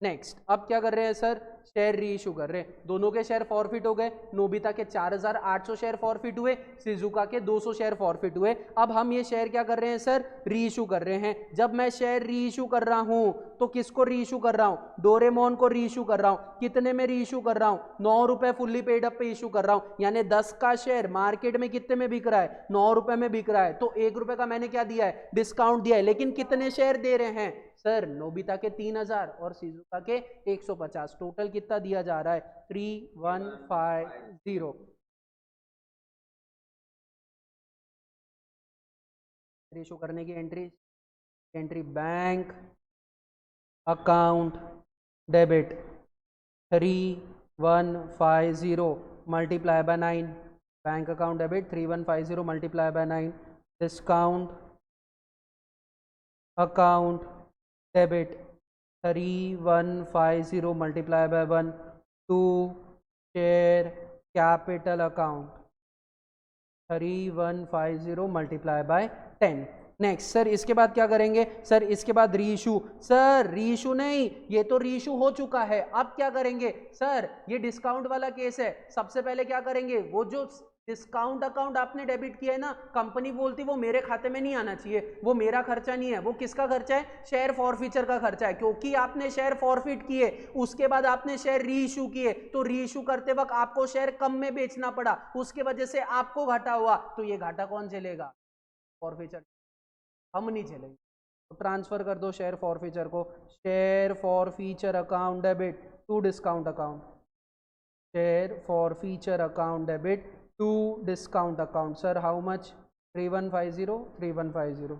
नेक्स्ट अब क्या कर रहे हैं सर, शेयर री इशू कर रहे हैं, दोनों के शेयर फॉरफिट हो गए, नोबिता के 4800 शेयर फॉरफिट हुए, सिजुका के 200 शेयर फॉरफिट हुए। अब हम ये शेयर क्या कर रहे हैं सर, री इशू कर रहे हैं। जब मैं शेयर री इशू कर रहा हूं तो किसको री इशू कर रहा हूं, डोरेमोन को री इशू कर रहा हूं। कितने में री इशू कर रहा हूं, 9 रुपए फुल्ली पेड अप पे इशू कर रहा हूं, यानी 10 का शेयर मार्केट में कितने में बिक रहा है, 9 रुपए में बिक रहा है, तो 1 रुपए का मैंने क्या दिया है, डिस्काउंट दिया है। लेकिन कितने शेयर दे रहे हैं सर, नोबिता के 3000 और सिजुका के 150, टोटल कितना दिया जा रहा है, 3150। इशू करने की entry bank account debit 3150 multiply by 9, bank account debit 3150 multiply by 9, discount account debit 3150 multiply by 1 to share capital account 3150 multiply by 10। Next sir इसके बाद क्या करेंगे, सर इसके बाद रीइशू, सर रीइशू नहीं, ये तो रीइशू हो चुका है, अब क्या करेंगे सर, ये डिस्काउंट वाला केस है। सबसे पहले क्या करेंगे, वो जो डिस्काउंट अकाउंट आपने डेबिट किया है ना, कंपनी बोलती वो मेरे खाते में नहीं आना चाहिए, वो मेरा खर्चा नहीं है, वो किसका खर्चा है, शेयर फॉरफीचर का खर्चा है। क्योंकि आपने शेयर फॉरफिट किए, उसके बाद आपने शेयर री इशू किए, तो री इशू करते वक्त आपको शेयर कम में बेचना पड़ा, उसके वजह से आपको घाटा हुआ, तो ये घाटा कौन झेलेगा, फॉरफीचर, हम नहीं झेलेंगे। तो ट्रांसफर कर दो शेयर फॉरफीचर को, share forfeiture account debit to discount account, share forfeiture account debit to discount account. Sir how much, 3150 3150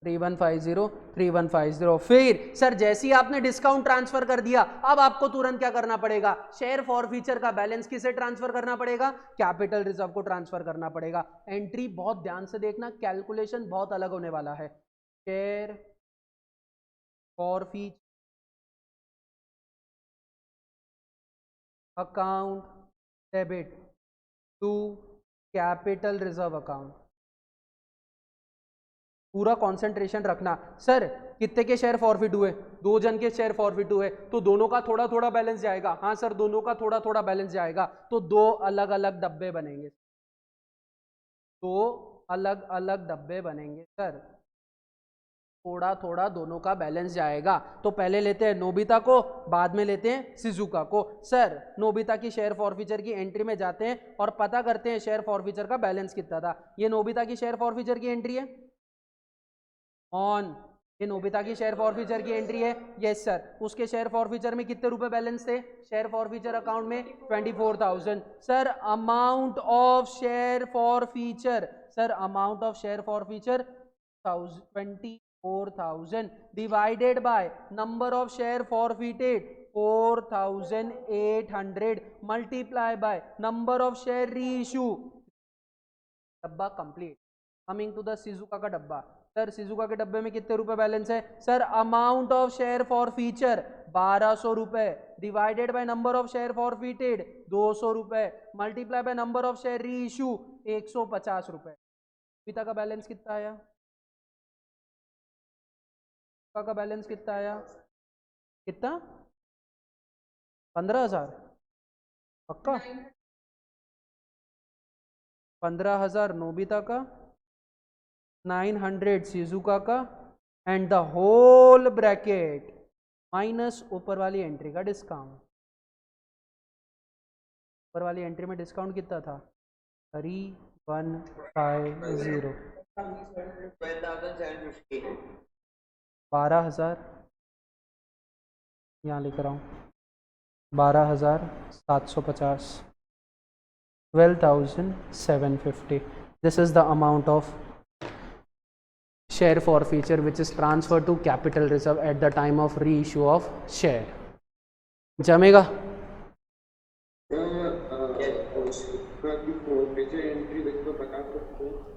3150 3150। फिर सर जैसे ही आपने डिस्काउंट ट्रांसफर कर दिया, अब आपको तुरंत क्या करना पड़ेगा, शेयर फॉरफीचर का बैलेंस किसे ट्रांसफर करना पड़ेगा, कैपिटल रिजर्व को ट्रांसफर करना पड़ेगा। एंट्री बहुत ध्यान से देखना, कैलकुलेशन बहुत अलग होने वाला है। Share forfeiture account debit to capital reserve account. पूरा कंसंट्रेशन रखना। सर कितने के शेयर फॉरफिट हुए? 2 जन के शेयर फॉरफिट हुए, तो दोनों का थोड़ा थोड़ा बैलेंस जाएगा। हाँ सर, दोनों का थोड़ा थोड़ा बैलेंस जाएगा, तो 2 अलग अलग डब्बे बनेंगे, 2 अलग अलग डब्बे बनेंगे सर, थोड़ा थोड़ा दोनों का बैलेंस जाएगा। तो पहले लेते हैं नोबिता को, बाद में लेते हैं शिजुका को। सर नोबिता की शेयर फॉरफीचर की एंट्री में जाते हैं और पता करते हैं शेयर फॉरफीचर का बैलेंस कितना था। ये नोबिता की शेयर फॉरफीचर की एंट्री है ऑन, ये नोबिता की शेयर फॉरफीचर की एंट्री है। यस सर, उसके शेयर फॉरफीचर में कितने रुपए बैलेंस थे शेयर फॉरफीचर अकाउंट में? 24,000। Sir amount of share forfeiture, sir amount of share forfeiture 24,000 divided by number of share forfeited 4,800 multiply by number of share reissue. डब्बा complete. Coming to the Shizuka का डब्बा। Sir Shizuka के डब्बे में कितने रुपए balance है? Sir amount of share forfeiture 1200 रुपए divided by number of share forfeited 200 रुपए multiply by number of share reissue 150 रुपए। पिता का बैलेंस कितना आया? का बैलेंस कितना आया? कितना? 15,000 पक्का? 15,000 नोबिता का, 900 शिजुका का, and the whole bracket minus ऊपर वाली एंट्री का डिस्काउंट। ऊपर वाली एंट्री में डिस्काउंट कितना था? 3150। 12,000 यहाँ लिख रहा हूँ, 12,750, 12,750. This is the amount of share forfeiture which is transferred to capital reserve at the time of reissue of share. जमेगा?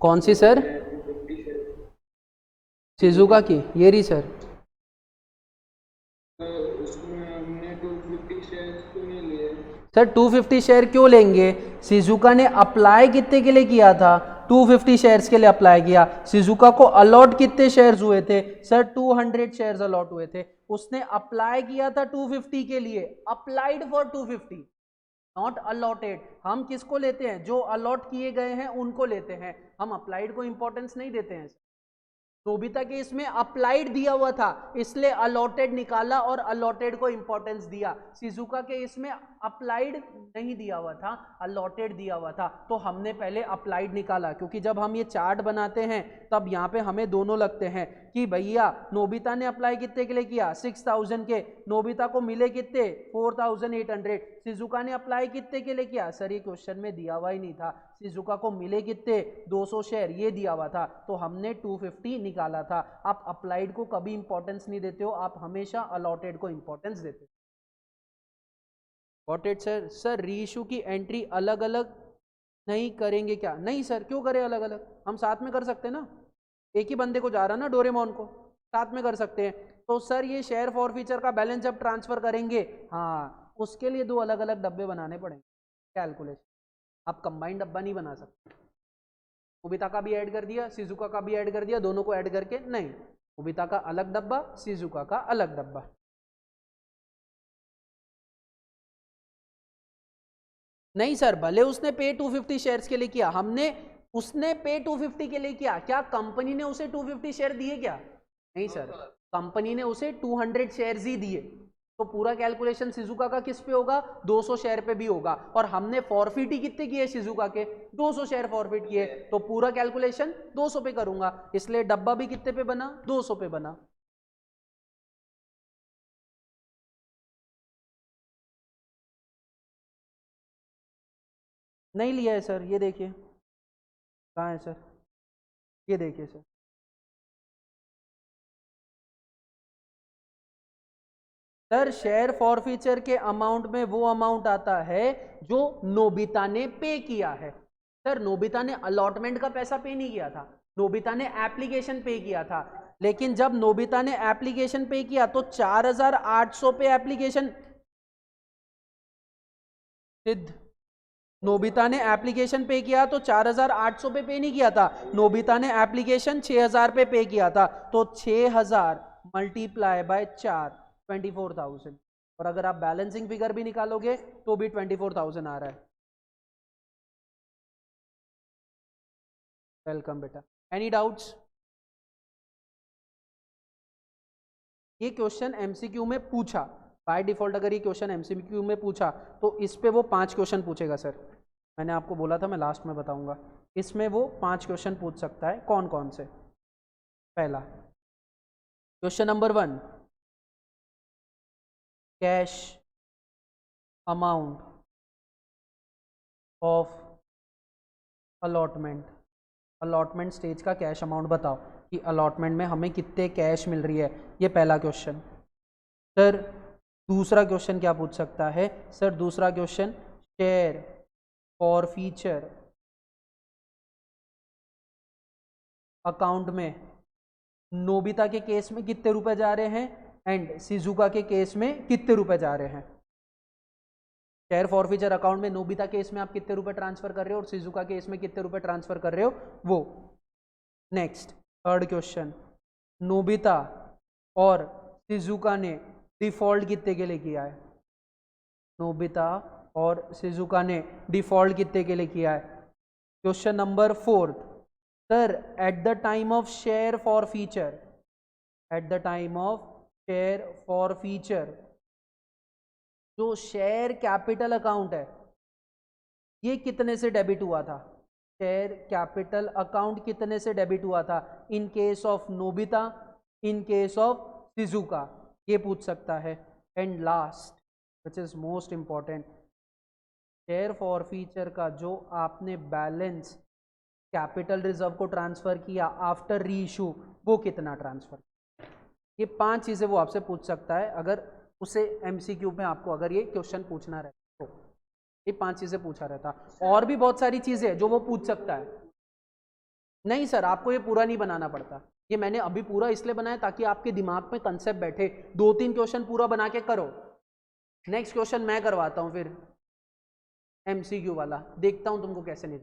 कौन सी सर? शिजुका की, ये रही सर। सर 250 शेयर क्यों लेंगे? शिजुका ने अप्लाई कितने के लिए किया था? 250 शेयर्स के लिए अप्लाई किया। शिजुका को अलॉट कितने शेयर्स हुए थे? सर 200 शेयर्स अलॉट हुए थे। उसने अप्लाई किया था 250 के लिए, अप्लाइड फॉर 250, नॉट अलॉटेड। हम किसको लेते हैं? जो अलॉट किए गए हैं उनको लेते हैं, हम अप्लाइड को इंपॉर्टेंस नहीं देते हैं। नोबिता के इसमें अप्लाइड दिया हुआ था इसलिए अलॉटेड निकाला और अलॉटेड को इंपॉर्टेंस दिया। शिजुका के इसमें अप्लाइड नहीं दिया हुआ था, अलॉटेड दिया हुआ था, तो हमने पहले अप्लाइड निकाला। क्योंकि जब हम ये चार्ट बनाते हैं तब यहाँ पे हमें दोनों लगते हैं कि भैया नोबिता ने अप्लाई कितने के लिए किया? 6,000 के। नोबिता को मिले कितने? 4,800। शिजुका ने अप्लाई कितने के लिए किया? सर ये क्वेश्चन में दिया हुआ ही नहीं था। शिजुका को मिले कितने? 200 शेयर, ये दिया हुआ था, तो हमने 250 निकाला था। आप अप्लाइड को कभी इंपॉर्टेंस नहीं देते हो, आप हमेशा अलॉटेड को इंपॉर्टेंस देते हो। Got it sir? Sir reissue की एंट्री अलग अलग नहीं करेंगे क्या? नहीं सर, क्यों करें अलग अलग? हम साथ में कर सकते हैं ना, एक ही बंदे को जा रहा ना डोरेमोन को, साथ में कर सकते हैं। तो सर ये शेयर फॉरफीचर का बैलेंस जब ट्रांसफर करेंगे, हाँ उसके लिए 2 अलग अलग डब्बे बनाने पड़ेंगे कैलकुलेशन। आप कंबाइंड डब्बा नहीं बना सकते। नोबिता का भी ऐड कर दिया, शिजुका का भी ऐड कर दिया, दोनों को ऐड करके नहीं। नोबिता का अलग डब्बा, शिजुका का अलग डब्बा। नहीं सर, भले उसने पे 250 शेयर्स के लिए किया, हमने उसने पे 250 के लिए किया, क्या कंपनी ने उसे 250 शेयर दिए क्या? नहीं सर, कंपनी ने उसे 200 शेयर्स ही दिए। तो पूरा कैलकुलेशन शिजुका का किस पे होगा? 200 शेयर पे भी होगा। और हमने फॉरफिट ही कितने किए शिजुका के? 200 शेयर फॉरफिट किए, तो पूरा कैलकुलेशन 200 पे करूंगा, इसलिए डब्बा भी कितने पे बना? 200 पे बना। नहीं लिया है सर, ये देखिए कहाँ है सर, ये देखिए सर। सर शेयर फॉरफीचर के अमाउंट में वो अमाउंट आता है जो नोबिता ने पे किया है। सर नोबिता ने अलॉटमेंट का पैसा पे नहीं किया था, नोबिता ने एप्लीकेशन पे किया था। लेकिन जब नोबिता ने एप्लीकेशन पे किया तो 4,800 पे एप्लीकेशन सिद्ध, नोबिता ने एप्लीकेशन पे किया तो 4,800 पे नहीं किया था, नोबिता ने एप्लीकेशन 6,000 पे किया था, तो 6,000 मल्टीप्लाई बाय 4, 24,000। और अगर आप बैलेंसिंग फिगर भी निकालोगे तो भी 24,000 आ रहा है। वेलकम बेटा। Any doubts? ये क्वेश्चन एमसीक्यू में पूछा बाय डिफॉल्ट, अगर ये क्वेश्चन एमसीक्यू में पूछा तो इस पे वो 5 क्वेश्चन पूछेगा सर। मैंने आपको बोला था मैं लास्ट में बताऊंगा, इसमें वो 5 क्वेश्चन पूछ सकता है। कौन कौन से? पहला question number 1, cash amount of allotment, allotment stage का कैश अमाउंट बताओ कि अलॉटमेंट में हमें कितने कैश मिल रही है, ये पहला क्वेश्चन। सर दूसरा क्वेश्चन क्या पूछ सकता है? सर दूसरा question, share forfeiture account में नोबिता के केस में कितने रुपए जा रहे हैं एंड शिजुका के केस में कितने रुपए जा रहे हैं। शेयर फॉर फीचर अकाउंट में नोबिता केस में आप कितने रुपए ट्रांसफर कर रहे हो और शिजुका केस में कितने रुपए ट्रांसफर कर रहे हो वो। नेक्स्ट थर्ड क्वेश्चन, नोबिता और शिजुका ने डिफॉल्ट कितने के लिए किया है, नोबिता और शिजुका ने डिफॉल्ट कितने के लिए किया है। Question number 4, sir at the time of share for feature, at the time of share for feature जो शेयर कैपिटल अकाउंट है ये कितने से डेबिट हुआ था, शेयर कैपिटल अकाउंट कितने से डेबिट हुआ था in case of Nobita, in case of Shizuka, ये पूछ सकता है। And last which is most important, share for feature का जो आपने बैलेंस कैपिटल रिजर्व को ट्रांसफर किया आफ्टर री इशू वो कितना ट्रांसफर, ये 5 चीजें वो आपसे पूछ सकता है अगर उसे एमसीक्यू में आपको अगर ये क्वेश्चन पूछना रहता तो। ये 5 चीजें पूछा रहता, और भी बहुत सारी चीजें जो वो पूछ सकता है। नहीं सर आपको ये पूरा नहीं बनाना पड़ता, ये मैंने अभी पूरा इसलिए बनाया ताकि आपके दिमाग में कंसेप्ट बैठे। 2-3 क्वेश्चन पूरा बना के करो, नेक्स्ट क्वेश्चन मैं करवाता हूँ फिर एमसीक्यू वाला, देखता हूँ तुमको कैसे नहीं।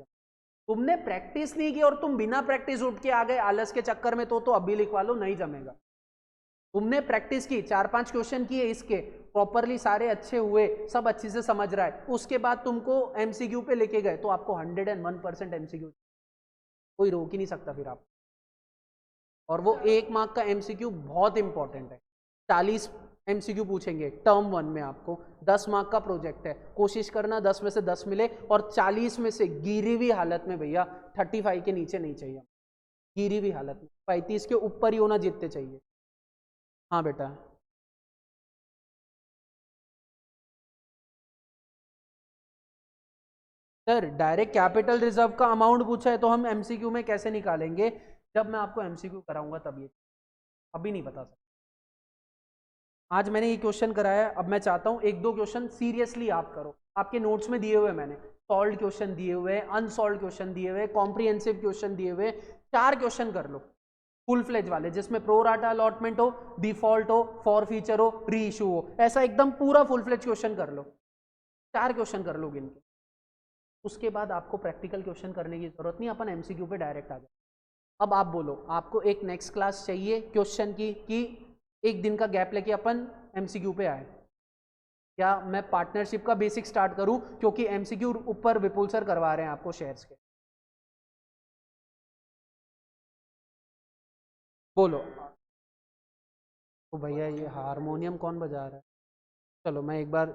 तुमने प्रैक्टिस नहीं की और तुम बिना प्रैक्टिस उठ के आ गए आलस के चक्कर में, तो अभी लिखवा लो, नहीं जमेगा। तुमने प्रैक्टिस की, 4-5 क्वेश्चन किए इसके प्रॉपरली, सारे अच्छे हुए, सब अच्छे से समझ रहा है, उसके बाद तुमको एमसीक्यू पे लेके गए तो आपको 101% एमसीक्यू, कोई रोक ही नहीं सकता फिर आप। और वो 1 मार्क का एमसीक्यू बहुत इंपॉर्टेंट है। 40 एमसीक्यू पूछेंगे टर्म 1 में, आपको 10 मार्क का प्रोजेक्ट है, कोशिश करना 10 में से 10 मिले, और 40 में से गिरी हुई हालत में भैया 35 के नीचे नहीं चाहिए, गिरी हुई हालत में 35 के ऊपर ही होना जितने चाहिए। हाँ बेटा। सर डायरेक्ट कैपिटल रिजर्व का अमाउंट पूछा है तो हम एमसीक्यू में कैसे निकालेंगे, जब मैं आपको एमसीक्यू कराऊंगा तब, ये अभी नहीं बता सकता। आज मैंने ये क्वेश्चन कराया, अब मैं चाहता हूँ 1-2 क्वेश्चन सीरियसली आप करो, आपके नोट्स में दिए हुए मैंने सॉल्व क्वेश्चन दिए हुए, अनसॉल्व क्वेश्चन दिए हुए, कॉम्प्रिहेंसिव क्वेश्चन दिए हुए, 4 क्वेश्चन कर लो फुल फ्लेज वाले, जिसमें प्रो राटा अलॉटमेंट हो, डिफॉल्ट हो, फॉर फीचर हो, री इशू हो, ऐसा एकदम पूरा फुल फ्लेज क्वेश्चन कर लो, 4 क्वेश्चन कर लोगे इनके। उसके बाद आपको प्रैक्टिकल क्वेश्चन करने की जरूरत नहीं, अपन एमसीक्यू पे डायरेक्ट आ जाए। अब आप बोलो, आपको एक नेक्स्ट क्लास चाहिए क्वेश्चन की कि एक दिन का गैप लेके अपन एमसीक्यू पे आए, या मैं पार्टनरशिप का बेसिक स्टार्ट करूं क्योंकि एमसीक्यू ऊपर विपुल सर करवा रहे हैं आपको शेयर्स के। बोलो। तो भैया ये हारमोनियम कौन बजा रहा है? चलो मैं एक बार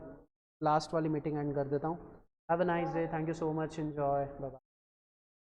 लास्ट वाली मीटिंग एंड कर देता हूँ। Have a nice day, thank you so much, enjoy, bye bye.